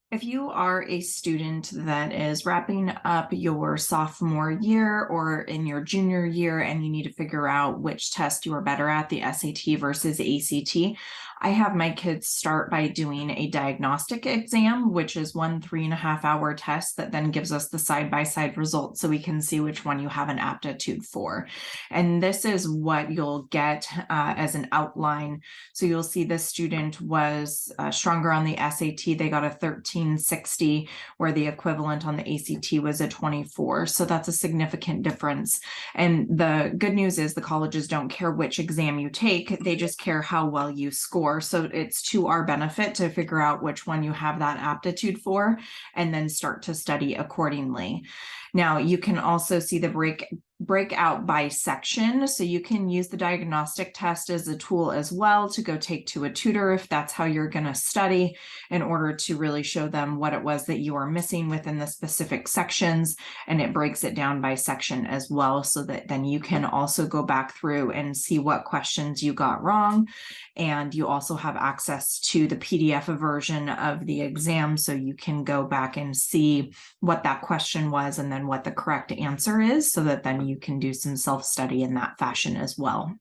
If you are a student that is wrapping up your sophomore year or in your junior year and you need to figure out which test you are better at, the SAT versus ACT, I have my kids start by doing a diagnostic exam, which is 1 3.5 hour test that then gives us the side-by-side results so we can see which one you have an aptitude for. And this is what you'll get as an outline. So you'll see the student was stronger on the SAT. They got a 1360, where the equivalent on the ACT was a 24. So that's a significant difference. And the good news is the colleges don't care which exam you take. They just care how well you score. So it's to our benefit to figure out which one you have that aptitude for and then start to study accordingly. Now, you can also see the breakout by section. So you can use the diagnostic test as a tool as well to go take to a tutor if that's how you're going to study, in order to really show them what it was that you are missing within the specific sections. And it breaks it down by section as well, so that then you can also go back through and see what questions you got wrong. And you also have access to the PDF version of the exam, so you can go back and see what that question was and then what the correct answer is, so that then you can do some self-study in that fashion as well.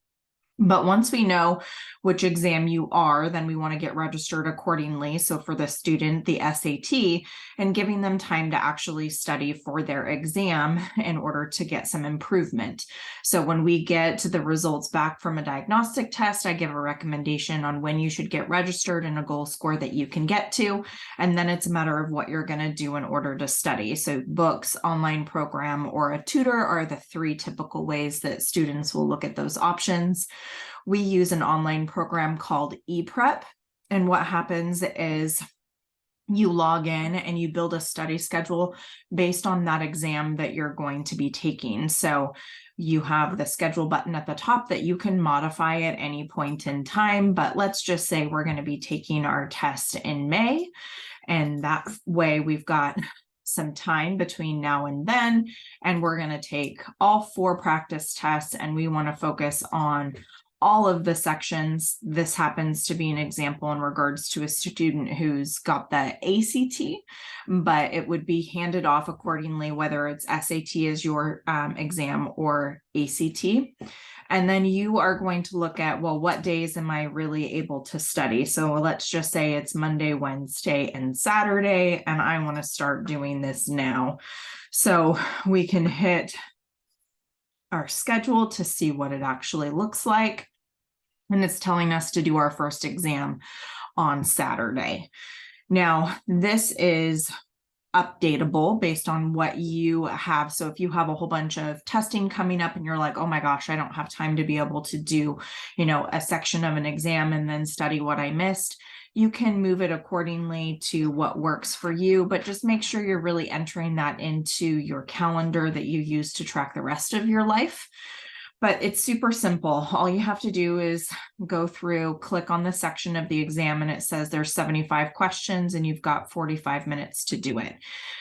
But once we know which exam you are, then we want to get registered accordingly. So for the student, the SAT, and giving them time to actually study for their exam in order to get some improvement. So when we get the results back from a diagnostic test, I give a recommendation on when you should get registered and a goal score that you can get to. And then it's a matter of what you're going to do in order to study. So books, online program, or a tutor are the three typical ways that students will look at those options. We use an online program called ePrep. And what happens is you log in and you build a study schedule based on that exam that you're going to be taking. So you have the schedule button at the top that you can modify at any point in time. But let's just say we're going to be taking our test in May. And that way we've got some time between now and then, and we're going to take all 4 practice tests, and we want to focus on all of the sections. This happens to be an example in regards to a student who's got the ACT, but it would be handed off accordingly, whether it's SAT as your exam or ACT. And then you are going to look at, well, what days am I really able to study? So let's just say it's Monday, Wednesday, and Saturday, and I want to start doing this now. So we can hit our schedule to see what it actually looks like. And it's telling us to do our first exam on Saturday. Now, this is updatable based on what you have. So if you have a whole bunch of testing coming up and you're like, oh my gosh, I don't have time to be able to do, a section of an exam and then study what I missed, you can move it accordingly to what works for you, but just make sure you're really entering that into your calendar that you use to track the rest of your life. But it's super simple. All you have to do is go through, click on the section of the exam, and it says there's 75 questions and you've got 45 minutes to do it.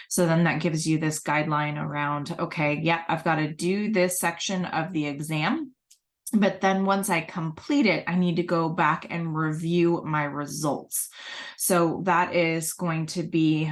So then that gives you this guideline around, okay, yeah, I've got to do this section of the exam. But then once I complete it, I need to go back and review my results. So that is going to be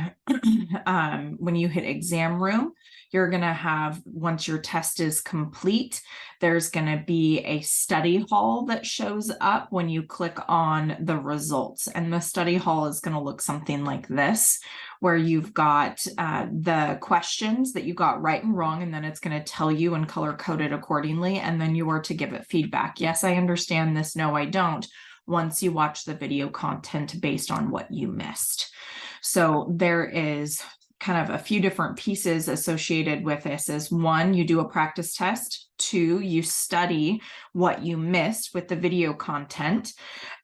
when you hit exam room, you're going to have, once your test is complete, there's going to be a study hall that shows up when you click on the results. And the study hall is going to look something like this, where you've got the questions that you got right and wrong, and then it's going to tell you and color coded accordingly. And then you are to give it feedback. Yes, I understand this. No, I don't. Once you watch the video content based on what you missed. So there is kind of a few different pieces associated with this. Is 1, you do a practice test. 2, you study what you missed with the video content.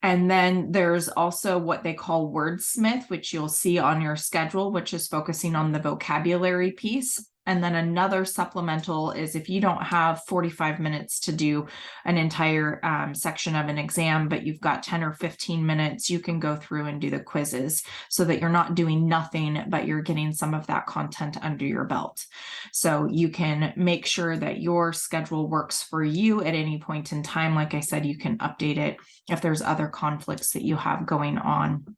And then there's also what they call wordsmith, which you'll see on your schedule, which is focusing on the vocabulary piece. And then another supplemental is if you don't have 45 minutes to do an entire section of an exam, but you've got 10 or 15 minutes, you can go through and do the quizzes so that you're not doing nothing, but you're getting some of that content under your belt. So you can make sure that your schedule works for you at any point in time. Like I said, you can update it if there's other conflicts that you have going on.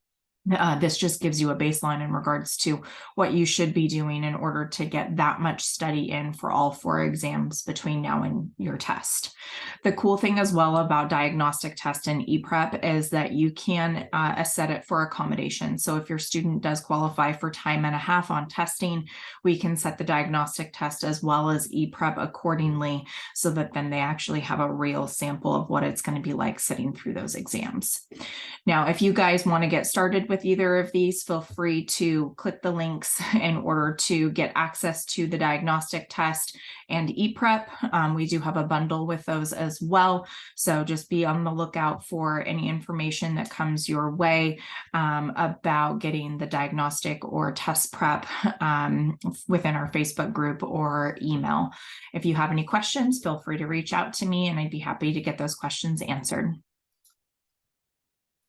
This just gives you a baseline in regards to what you should be doing in order to get that much study in for all 4 exams between now and your test. The cool thing as well about diagnostic test and ePrep is that you can set it for accommodation. So if your student does qualify for time and a half on testing, we can set the diagnostic test as well as ePrep accordingly, so that then they actually have a real sample of what it's going to be like sitting through those exams. Now, if you guys want to get started with either of these, feel free to click the links in order to get access to the diagnostic test and ePrep. We do have a bundle with those as well. So just be on the lookout for any information that comes your way about getting the diagnostic or test prep within our Facebook group or email. If you have any questions, feel free to reach out to me and I'd be happy to get those questions answered.